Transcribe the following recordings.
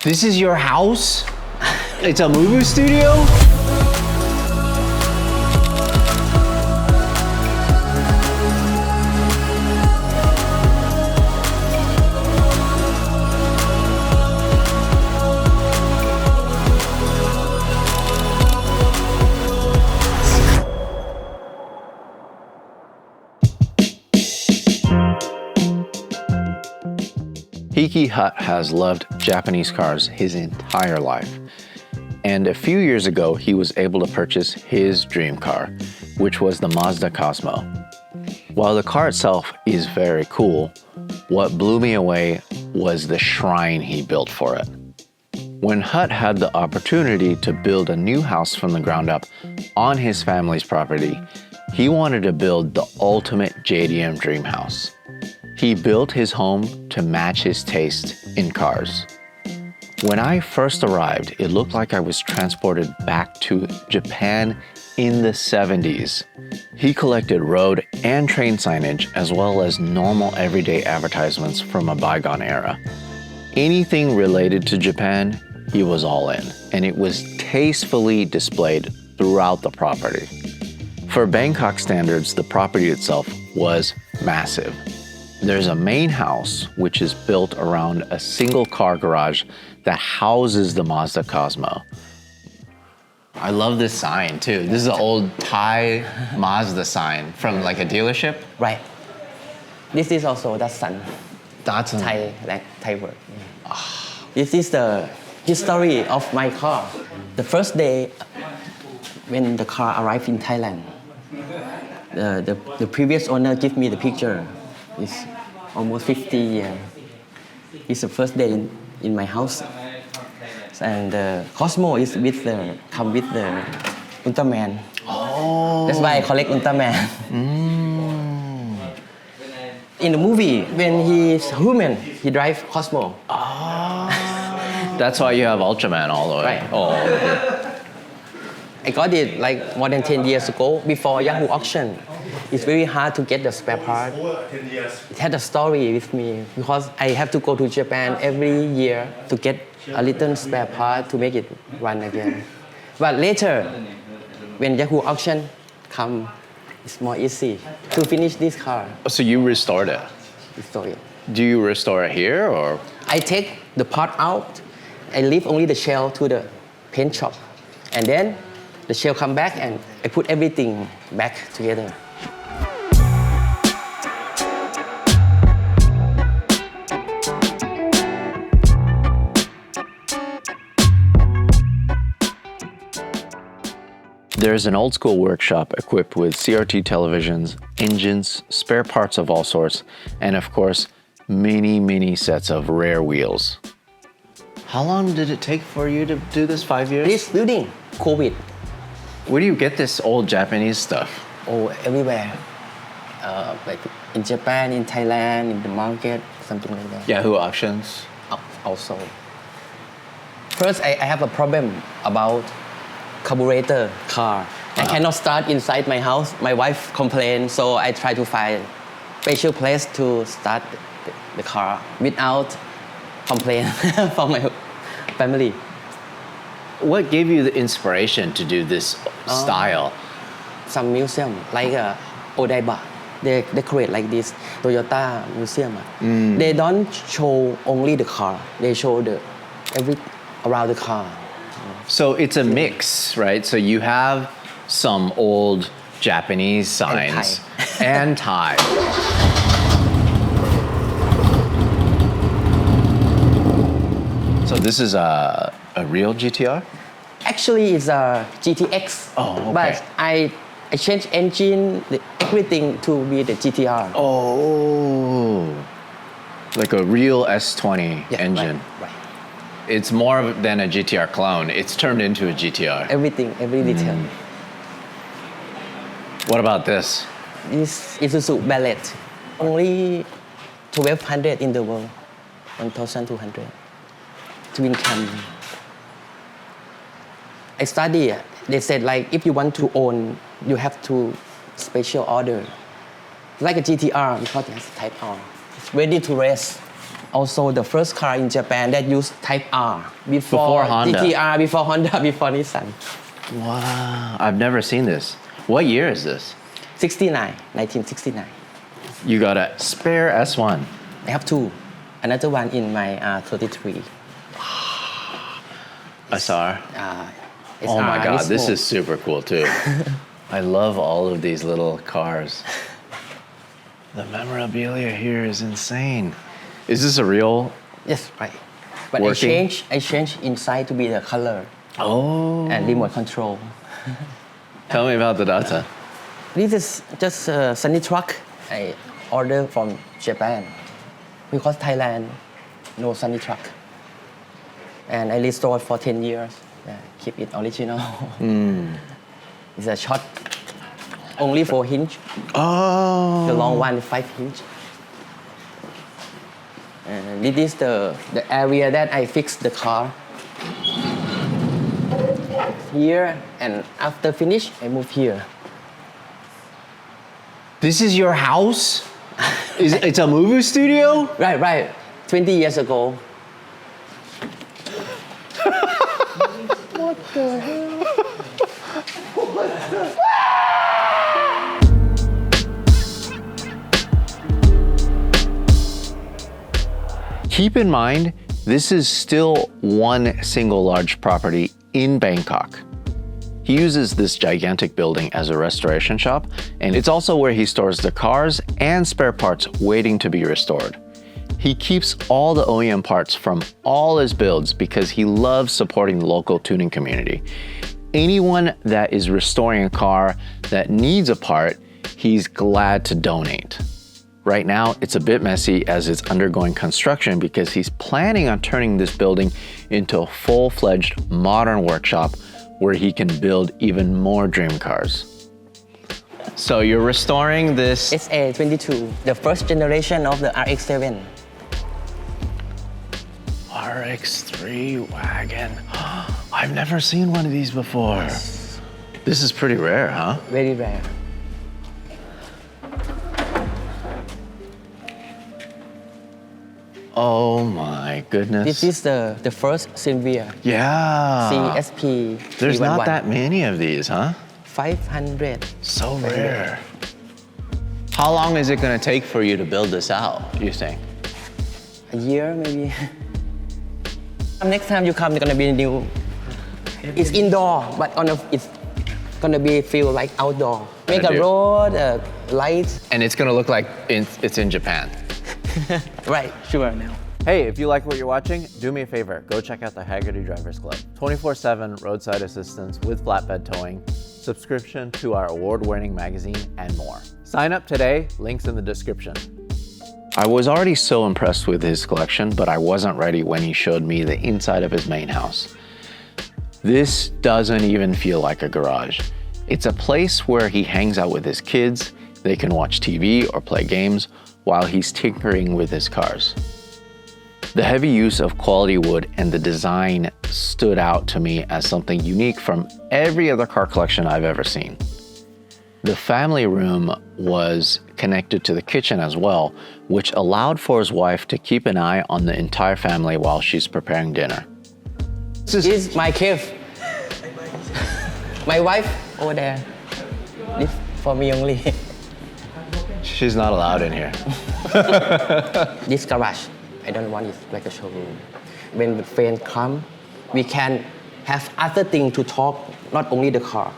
This is your house? It's a movie studio? Hikki Hut has loved Japanese cars his entire life. And a few years ago, he was able to purchase his dream car, which was the Mazda Cosmo. While the car itself is very cool, what blew me away was the shrine he built for it. When Hut had the opportunity to build a new house from the ground up on his family's property, he wanted to build the ultimate JDM dream house. He built his home to match his taste in cars. When I first arrived, it looked like I was transported back to Japan in the 70s. He collected road and train signage as well as normal everyday advertisements from a bygone era. Anything related to Japan, he was all in, and it was tastefully displayed throughout the property. For Bangkok standards, the property itself was massive. There's a main house which is built around a single car garage that houses the Mazda Cosmo. I love this sign too. This is an old Thai Mazda sign from like a dealership. Right. This is also Datsun. Datsun. Thai word. This is the history of my car. The first day when the car arrived in Thailand, the previous owner gave me the picture. It's almost 50 years. It's the first day in my house. And the Cosmo is come with the Ultraman. Oh. That's why I collect Ultraman. In the movie, when he's human, he drives Cosmo. That's why you have Ultraman all the way. Right. Oh, okay. I got it like more than 10 years ago before Yahoo auction. It's very hard to get the spare part. It had a story with me because I have to go to Japan every year to get a little spare part to make it run again. But later, when Yahoo auction come, it's more easy to finish this car. So you restored it? Restore it. Do you restore it here or? I take the part out. I leave only the shell to the paint shop. And then the shell come back and I put everything back together. There's an old school workshop equipped with CRT televisions, engines, spare parts of all sorts, and of course, many sets of rare wheels. How long did it take for you to do this? 5 years? This building, COVID. Where do you get this old Japanese stuff? Oh, everywhere. Like in Japan, in Thailand, in the market, something like that. Yahoo auctions? Also. First, I have a problem about carburetor car. I cannot start inside my house. My wife complained, so I try to find special place to start the car without complaint from my family. What gave you the inspiration to do this style? Some museum, like Odaiba, they decorate like this Toyota museum. They don't show only the car. They show every around the car. So it's a mix, right? So you have some old Japanese signs and Thai. So this is a real GTR? Actually, it's a GTX. Oh, okay. But I changed engine, everything to be the GTR. Oh, like a real S20 engine. Right. It's more than a GTR clone. It's turned into a GTR. Everything, every detail. What about this? This Isuzu Ballet. Only 1,200 in the world. 1,200. Twin cam. I study. They said like if you want to own, you have to special order. Like a GTR because it has Type R. It's ready to race also the first car in Japan that used Type R Before Honda. GTR, before Honda, before Nissan. Wow, I've never seen this. What year is this? 1969. You got a spare S1. I have two. Another one in my 33. SR. It's Oh my God, it's this small. is super cool too. I love all of these little cars. The memorabilia here is insane. Is this a real? Yes, right. But Working? I changed inside to be the color Oh. and remote control. Tell me about the data. This is just a sunny truck I ordered from Japan because Thailand no sunny truck. And I restored for 10 years. Yeah, keep it original. It's a short, only 4 inch. Oh. The long one 5 inch. And this is the area that I fixed the car. Here, and after finish, I move here. This is your house? It's a movie studio? Right. 20 years ago. Keep in mind, this is still one single large property in Bangkok. He uses this gigantic building as a restoration shop, and it's also where he stores the cars and spare parts waiting to be restored. He keeps all the OEM parts from all his builds because he loves supporting the local tuning community. Anyone that is restoring a car that needs a part, he's glad to donate. Right now, it's a bit messy as it's undergoing construction because he's planning on turning this building into a full-fledged modern workshop where he can build even more dream cars. So you're restoring this SA22, the first generation of the RX-7. RX-3 wagon. I've never seen one of these before. This is pretty rare, huh? Very rare. Oh my goodness. This is the first Sylvia. Yeah. CSP. There's 311. not that many of these, huh? 500. So rare. How long is it gonna take for you to build this out, you think? A year maybe. Next time you come, it's gonna be new. It's indoor, but it's gonna be feel like outdoor. Make a road, lights. And it's gonna look like it's in Japan. Right, sure now. Hey, if you like what you're watching, do me a favor. Go check out the Hagerty Drivers Club. 24/7 roadside assistance with flatbed towing, subscription to our award-winning magazine, and more. Sign up today, links in the description. I was already so impressed with his collection, but I wasn't ready when he showed me the inside of his main house. This doesn't even feel like a garage. It's a place where he hangs out with his kids, they can watch TV or play games while he's tinkering with his cars. The heavy use of quality wood and the design stood out to me as something unique from every other car collection I've ever seen. The family room was connected to the kitchen as well, which allowed for his wife to keep an eye on the entire family while she's preparing dinner. This is my cave. My wife over there. This for me only. She's not allowed in here. This garage, I don't want it like a showroom. When the friends come, we can have other things to talk, not only the car.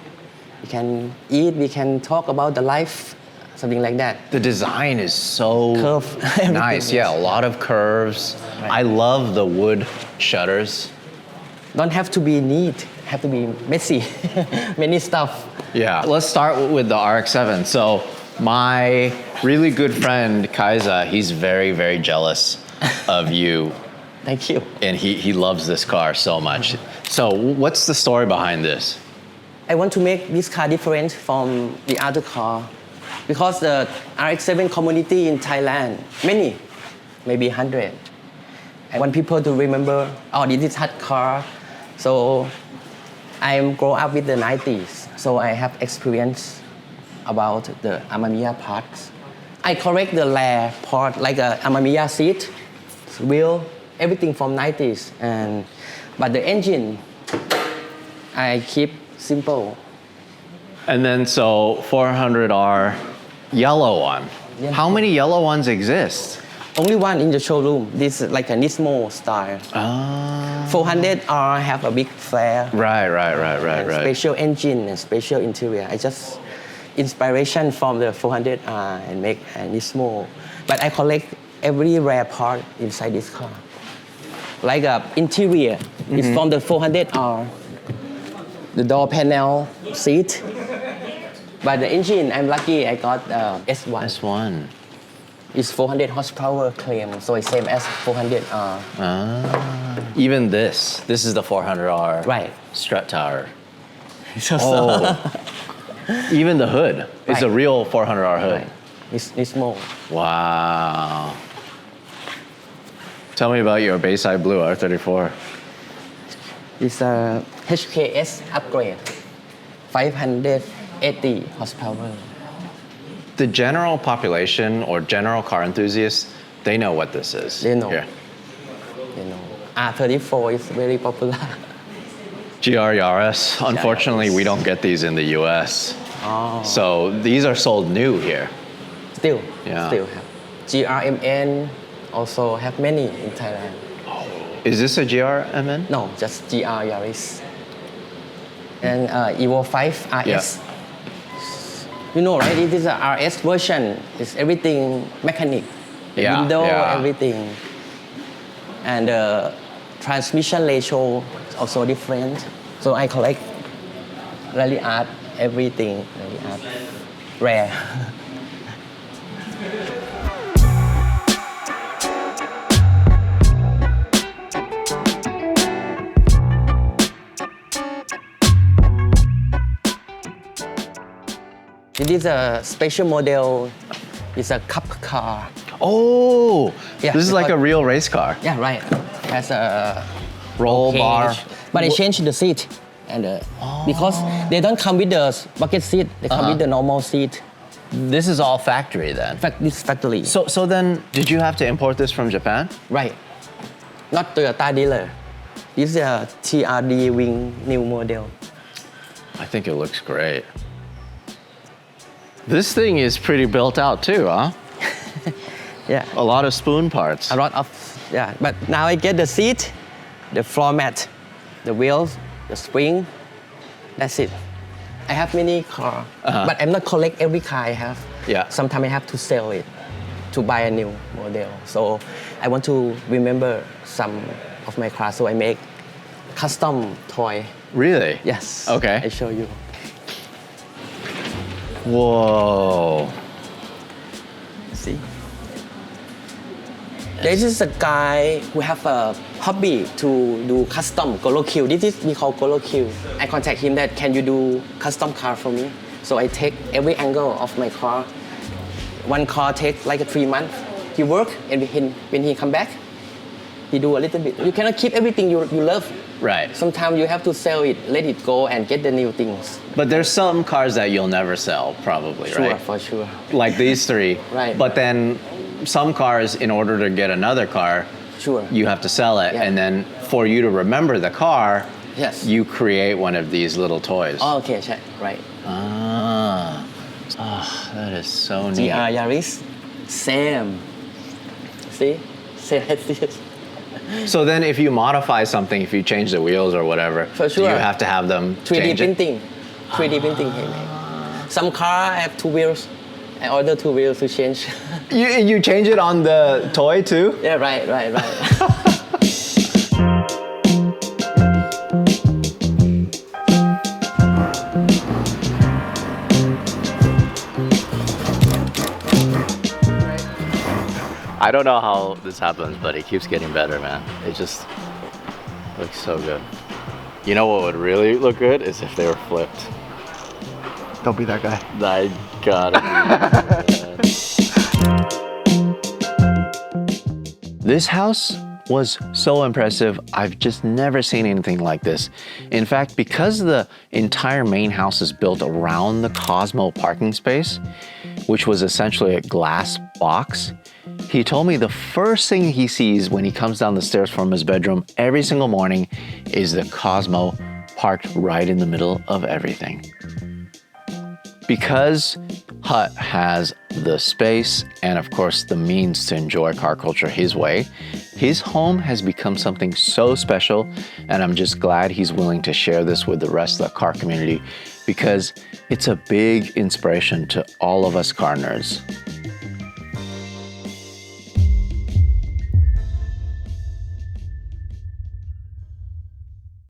We can eat, we can talk about the life, something like that. The design is so Curve. nice. Yeah, a lot of curves. Right. I love the wood shutters. Don't have to be neat, have to be messy. Many stuff. Yeah. Let's start with the RX-7. So my really good friend Kaisa, he's very, very jealous of you. Thank you. And he loves this car so much. So what's the story behind this? I want to make this car different from the other car because the RX-7 community in Thailand, many, maybe 100. I want people to remember, oh, this is hot car. So I grow up with the 90s, so I have experience about the Amamiya parts. I correct the rare part like a Amamiya seat wheel, everything from 90s. But the engine, I keep simple. And then so 400R yellow one. Yeah. How many yellow ones exist? Only one in the showroom. This is like a Nismo style. 400R have a big flare. Right. Special engine and special interior. I just inspiration from the 400R and make a Nismo. But I collect every rare part inside this car. Like a interior is from the 400R. The door panel, seat. But the engine, I'm lucky I got S1. S1. It's 400 horsepower claim, so it's same as 400R. Even this is the 400R. Right. Strut tower. Even the hood is a real 400R hood. Right. It's small. Wow. Tell me about your Bayside Blue R34. It's a HKS upgrade, 580 horsepower. The general population or general car enthusiasts, they know what this is. They know. Yeah. You know, R34 is very popular. GR Yaris. Unfortunately, we don't get these in the US. So these are sold new here. Still Yeah. have. GRMN also have many in Thailand. Is this a GRMN? No, just GR Yaris. And Evo 5 RS. Yeah. You know, right? It is a RS version. It's everything mechanic. The window, everything. And the transmission ratio is also different. So I collect rally art, everything, rally art, rare. It is a special model. It's a cup car. Oh, Yeah, this is like a because- real race car. Yeah, right. Has a Roll bar. But I changed the seat, and because they don't come with the bucket seat, they come with the normal seat. This is all factory then. In fact, this factory. So then, did you have to import this from Japan? Right. Not Toyota dealer. This is a TRD wing new model. I think it looks great. This thing is pretty built out too, huh? Yeah. A lot of spoon parts. A lot of, yeah. But now I get the seat, the floor mat, the wheels, the spring. That's it. I have many car, but I'm not collect every car I have. Yeah. Sometimes I have to sell it to buy a new model. So I want to remember some of my cars, so I make custom toy. Really? Yes. Okay. I show you. Whoa. See? This is a guy who have a hobby to do custom Golo Q. This is we call Golo Q. I contact him that can you do custom car for me? So I take every angle of my car. One car takes like 3 months. He work and when he come back, he do a little bit. You cannot keep everything you love. Right. Sometimes you have to sell it, let it go and get the new things. But there's some cars that you'll never sell, probably, Sure, right? for sure. Like these three. Right. But then some cars, in order to get another car, Sure. you have to sell it. Yeah. And then for you to remember the car, Yes. you create one of these little toys. Oh, okay, right. That is so neat. GR Yaris, same. See? Same as this. So then if you modify something, if you change the wheels or whatever, For sure. do you have to have them 3D change it? printing. 3D printing handmade. Some car have 2 wheels. I order 2 wheels to change. You change it on the toy too? Yeah, right. I don't know how this happens, but it keeps getting better, man. It just looks so good. You know what would really look good is if they were flipped. Don't be that guy. I gotta be. This house was so impressive. I've just never seen anything like this. In fact, because the entire main house is built around the Cosmo parking space, which was essentially a glass box, He told me the first thing he sees when he comes down the stairs from his bedroom every single morning is the Cosmo parked right in the middle of everything. Because Hut has the space and of course the means to enjoy car culture his way, his home has become something so special, and I'm just glad he's willing to share this with the rest of the car community because it's a big inspiration to all of us car nerds.